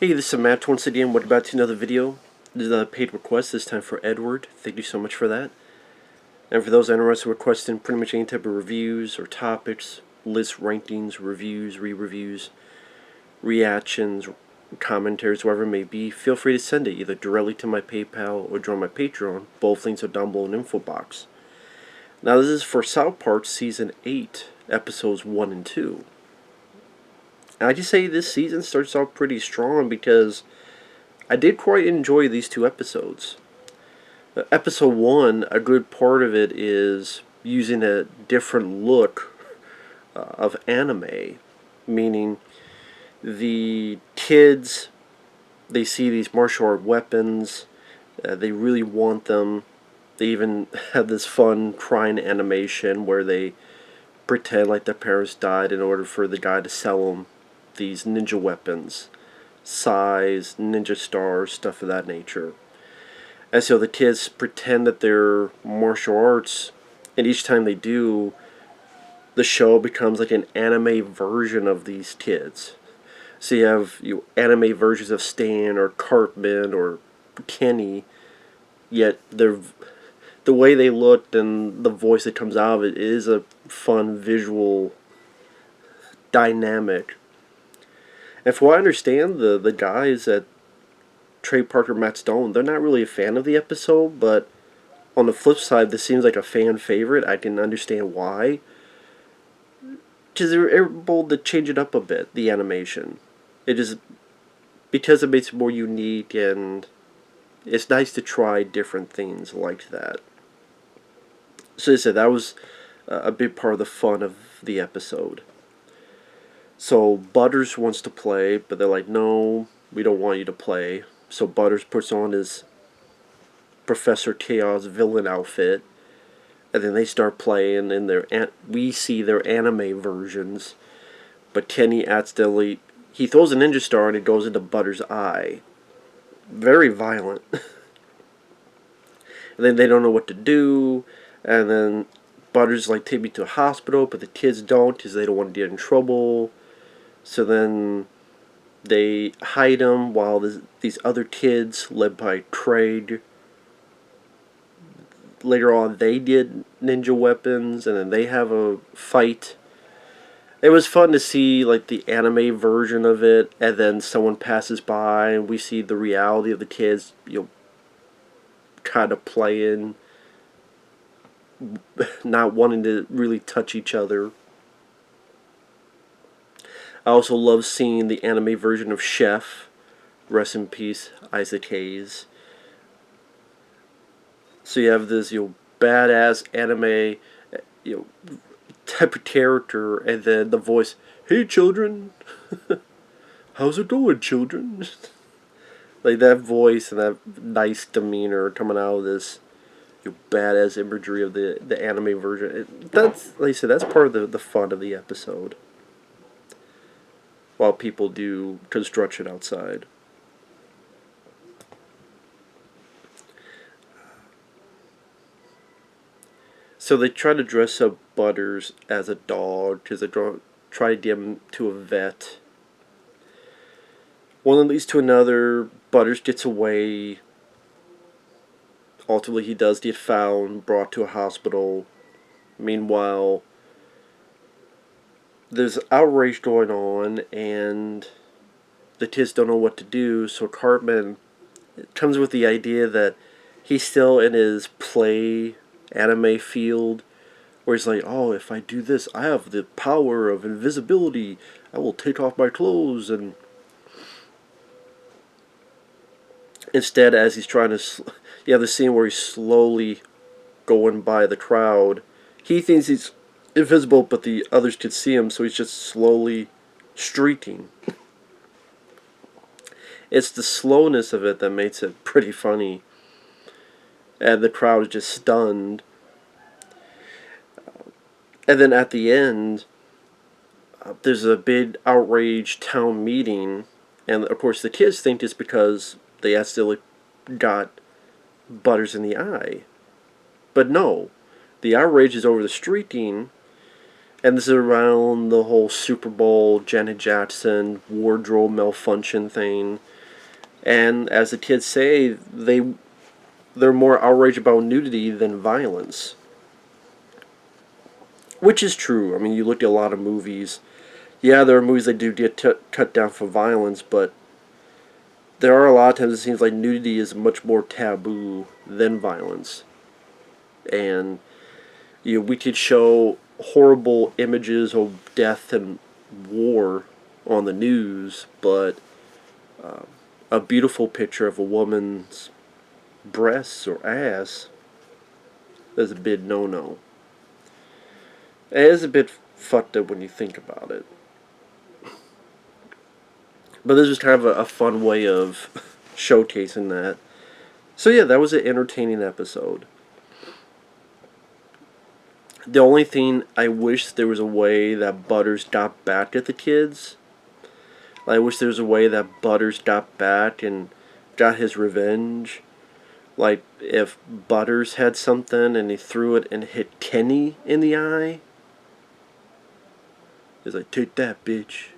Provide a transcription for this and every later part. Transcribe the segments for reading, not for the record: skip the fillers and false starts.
Hey, this is Matt once again. Welcome back to another video. This is a paid request, this time for Edward. Thank you so much for that. And for those interested in requesting pretty much any type of reviews or topics, lists, rankings, reviews, re-reviews, reactions, commentaries, whatever it may be, feel free to send it either directly to my PayPal or join my Patreon. Both links are down below in the info box. Now this is for South Park Season 8, Episodes 1 and 2. And I just say this season starts out pretty strong because I did quite enjoy these two episodes. Episode 1, a good part of it is using a different look of anime. Meaning, the kids, they see these martial art weapons, they really want them. They even have this fun crying animation where they pretend like their parents died in order for the guy to sell them these ninja weapons, sais, ninja stars, stuff of that nature. And so the kids pretend that they're martial arts, and each time they do, the show becomes like an anime version of these kids. So you have anime versions of Stan or Cartman or Kenny, yet the way they looked and the voice that comes out of it is a fun visual dynamic. And from what I understand, the guys at Trey Parker, Matt Stone, they're not really a fan of the episode, but on the flip side, this seems like a fan favorite. I can understand why. Because they're able to change it up a bit, the animation. It is because it makes it more unique, and it's nice to try different things like that. So as I said, that was a big part of the fun of the episode. So Butters wants to play, but they're like, no, we don't want you to play. So Butters puts on his Professor Chaos villain outfit, and then they start playing, and we see their anime versions. But Kenny accidentally, he throws a ninja star and it goes into Butters' eye. Very violent. And then they don't know what to do, and then Butters like, take me to a hospital, but the kids don't because they don't want to get in trouble. So then they hide him while these other kids, led by Craig, later on they get ninja weapons, and then they have a fight. It was fun to see like the anime version of it, and then someone passes by and we see the reality of the kids, kind of playing, not wanting to really touch each other. I also love seeing the anime version of Chef. Rest in peace, Isaac Hayes. So you have this, badass anime, type of character, and then the voice, "Hey children, how's it going, children?" Like that voice and that nice demeanor coming out of this, badass imagery of the anime version. That's, like I said, that's part of the fun of the episode. While people do construction outside. So they try to dress up Butters as a dog because they try to get him to a vet. One leads to another. Butters gets away. Ultimately, he does get found, brought to a hospital. Meanwhile, there's outrage going on, and the kids don't know what to do, so Cartman comes with the idea that he's still in his play anime field, where he's like, oh, if I do this, I have the power of invisibility, I will take off my clothes, and instead, as he's trying to, you have the scene where he's slowly going by the crowd, he thinks he's invisible, but the others can see him, so he's just slowly streaking. It's the slowness of it that makes it pretty funny. And the crowd is just stunned. And then at the end, there's a big outraged town meeting. And of course the kids think it's because they accidentally got Butters in the eye. But no. The outrage is over the streaking. And this is around the whole Super Bowl, Janet Jackson, wardrobe malfunction thing. And as the kids say, they're more outraged about nudity than violence. Which is true. I mean, you look at a lot of movies. Yeah, there are movies that do get cut down for violence, but there are a lot of times it seems like nudity is much more taboo than violence. And we could show horrible images of death and war on the news, but a beautiful picture of a woman's breasts or ass is a big no-no. It is a bit fucked up when you think about it. But this is kind of a fun way of showcasing that. So yeah, that was an entertaining episode. The only thing I wish there was a way that Butters got back at the kids. I wish there was a way that Butters got back and got his revenge. Like if Butters had something and he threw it and hit Kenny in the eye. He's like, take that, bitch.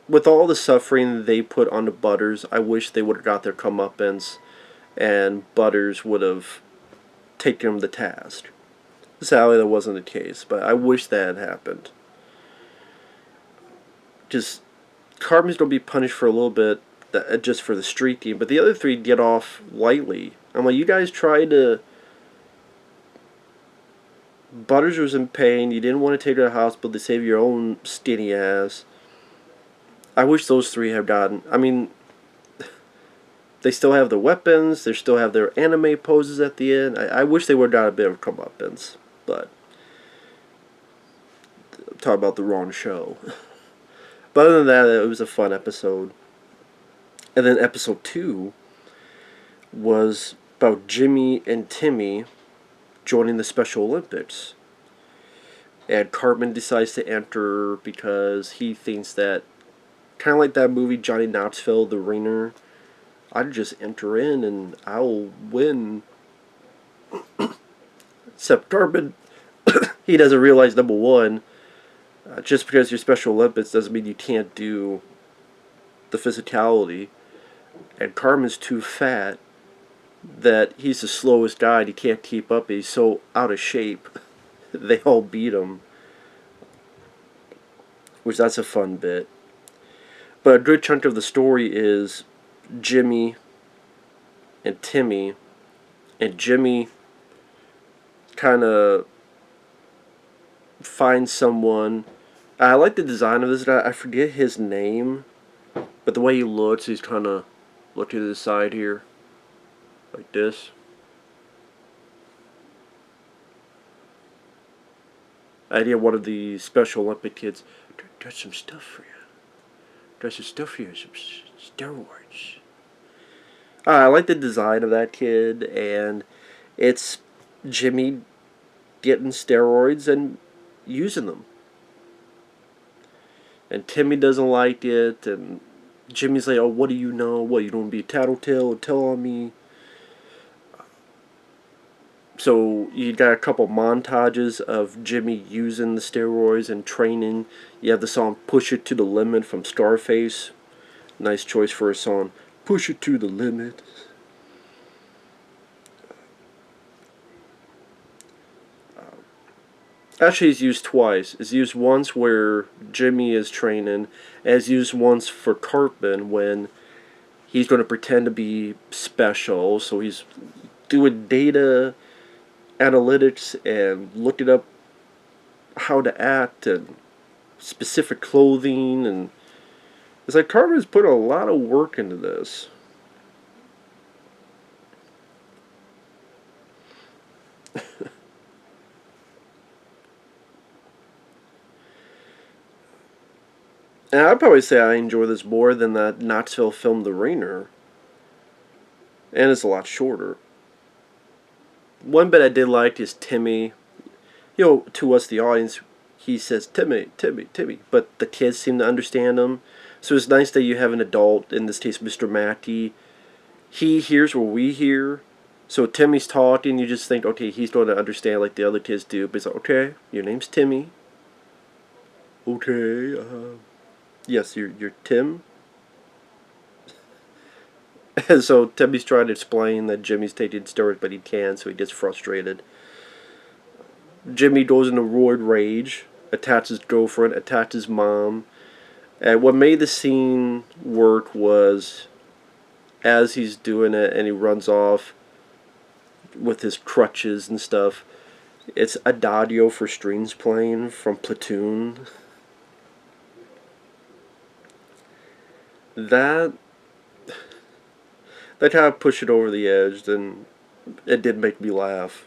With all the suffering they put onto Butters, I wish they would have got their comeuppance and Butters would have taken him to task. Sadly, that wasn't the case, but I wish that had happened. Just, Cartman's going to be punished for a little bit, just for the streaking, but the other three get off lightly. I'm like, you guys tried to... Butters was in pain, you didn't want to take her to the hospital to save your own skinny ass. I wish those three had gotten... I mean, they still have the weapons, they still have their anime poses at the end. I wish they would have got a bit of comeuppance, but... I'm talking about the wrong show. But other than that, it was a fun episode. And then episode 2 was about Jimmy and Timmy joining the Special Olympics. And Cartman decides to enter because he thinks that, kind of like that movie Johnny Knoxville, The Ringer, I'd just enter in and I'll win. Except Cartman, he doesn't realize, number one, just because you're Special Olympics doesn't mean you can't do the physicality. And Cartman's too fat that he's the slowest guy and he can't keep up. He's so out of shape. They all beat him. Which, that's a fun bit. But a good chunk of the story is Jimmy and Timmy. And Jimmy kind of finds someone. I like the design of this guy. I forget his name. But the way he looks, he's kind of looking to the side here. Like this. I had one of the Special Olympic kids. There's some stuff for you. There's some stuff for you. Some steroids. I like the design of that kid. And it's Jimmy getting steroids and using them. And Timmy doesn't like it. And Jimmy's like, oh, what do you know? What, you don't be a tattletale? Tell on me. So you got a couple montages of Jimmy using the steroids and training. You have the song Push It to the Limit from Scarface. Nice choice for a song. Push it to the limit. Actually, it's used twice. It's used once where Jimmy is training, and it's used once for Cartman when he's going to pretend to be special. So he's doing data analytics and looking up how to act and specific clothing, and it's like Cartman's put a lot of work into this. And I'd probably say I enjoy this more than that Knoxville film The Ringer. And it's a lot shorter. One bit I did like is Timmy. You know, to us, the audience, he says, Timmy, Timmy, Timmy. But the kids seem to understand him. So it's nice that you have an adult, in this case Mr. Mackey. He hears what we hear. So Timmy's talking, you just think, okay, he's going to understand like the other kids do. But it's like, okay, your name's Timmy. Okay, yes, you're Tim. And so Timmy's trying to explain that Jimmy's taking steroids, but he can't, so he gets frustrated. Jimmy goes into roid rage, attacks his girlfriend, attacks his mom. And what made the scene work was as he's doing it and he runs off with his crutches and stuff, it's Adagio for strings playing from Platoon. That kind of pushed it over the edge, and it did make me laugh.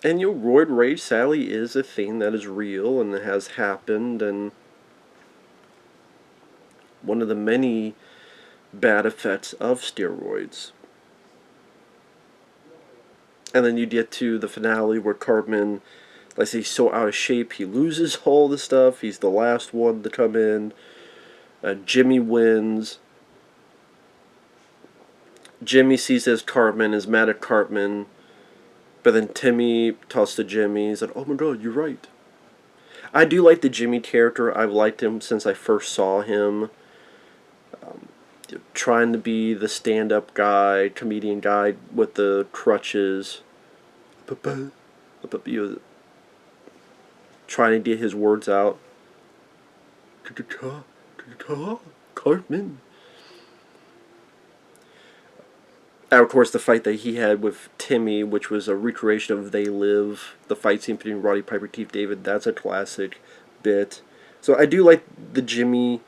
And roid rage sadly is a thing that is real and has happened, and one of the many bad effects of steroids. And then you get to the finale where Cartman, like I say, he's so out of shape, he loses all the stuff. He's the last one to come in. Jimmy wins. Jimmy sees as Cartman, is mad at Cartman. But then Timmy talks to Jimmy. He's like, oh my god, you're right. I do like the Jimmy character. I've liked him since I first saw him. Trying to be the stand-up guy, comedian guy with the crutches. Trying to get his words out. Cartman. And of course, the fight that he had with Timmy, which was a recreation of They Live, the fight scene between Roddy Piper and Keith David, that's a classic bit. So I do like the Jimmy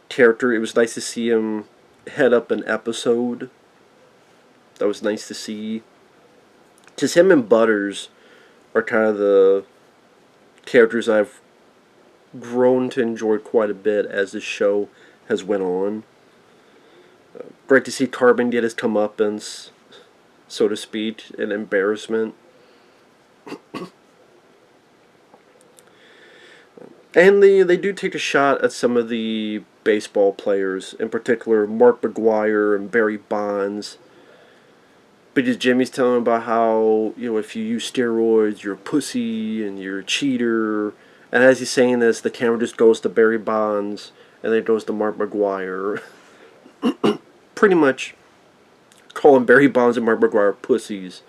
character. It was nice to see him head up an episode. That was nice to see. Just him and Butters are kind of the characters I've grown to enjoy quite a bit as this show has went on. Great to see Cartman get his comeuppance, so to speak, an embarrassment. And they do take a shot at some of the baseball players, in particular Mark McGwire and Barry Bonds. Because Jimmy's telling him about how, if you use steroids, you're a pussy and you're a cheater. And as he's saying this, the camera just goes to Barry Bonds and then it goes to Mark McGwire. Pretty much calling Barry Bonds and Mark McGwire pussies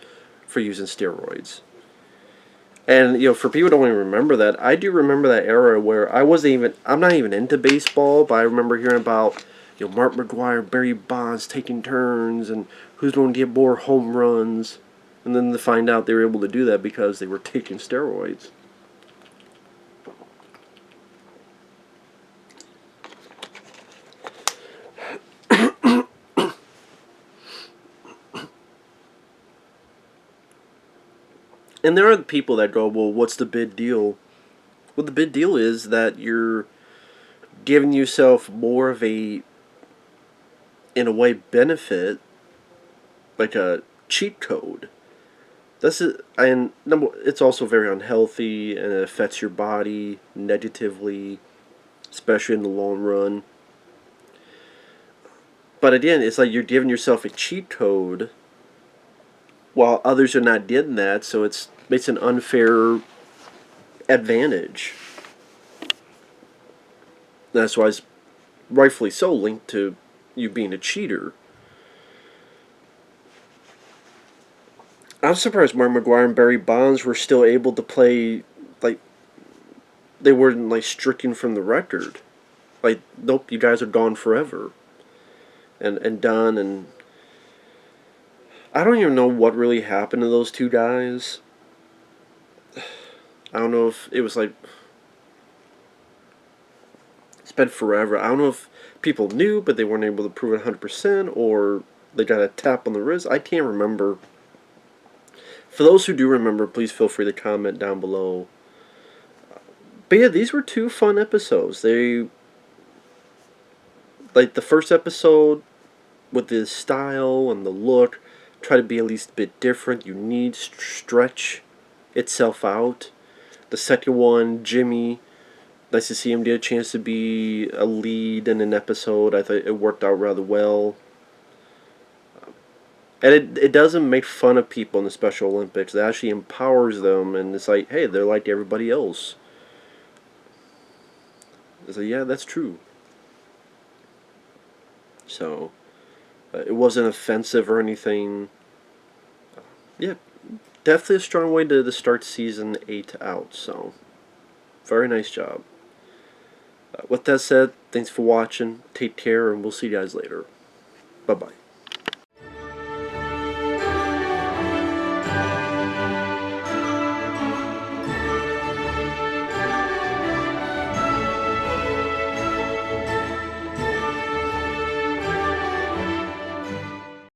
for using steroids. And, for people who don't even remember that, I do remember that era where I'm not even into baseball, but I remember hearing about, Mark McGwire, Barry Bonds taking turns and who's going to get more home runs. And then to find out they were able to do that because they were taking steroids. And there are people that go, well, what's the big deal? Well, the big deal is that you're giving yourself more of a, in a way, benefit, like a cheat code. And it's also very unhealthy, and it affects your body negatively, especially in the long run. But again, it's like you're giving yourself a cheat code while others are not getting that, so it's an unfair advantage. That's why it's rightfully so linked to you being a cheater. I'm surprised Mark McGwire and Barry Bonds were still able to play, like, they weren't, like, stricken from the record. Like, nope, you guys are gone forever. And done, and I don't even know what really happened to those two guys. I don't know if it was like it's been forever. I don't know if people knew but they weren't able to prove it 100%, or they got a tap on the wrist. I can't remember. For those who do remember, please feel free to comment down below. But yeah, these were two fun episodes. They, like the first episode with the style and the look, try to be at least a bit different, unique, stretch itself out. The second one, Jimmy, nice to see him get a chance to be a lead in an episode. I thought it worked out rather well. And it doesn't make fun of people in the Special Olympics. It actually empowers them, and it's like, hey, they're like everybody else. It's like, yeah, that's true. So it wasn't offensive or anything. Yeah, definitely a strong way to start season 8 out. So very nice job. With that said, thanks for watching. Take care, and we'll see you guys later. Bye bye.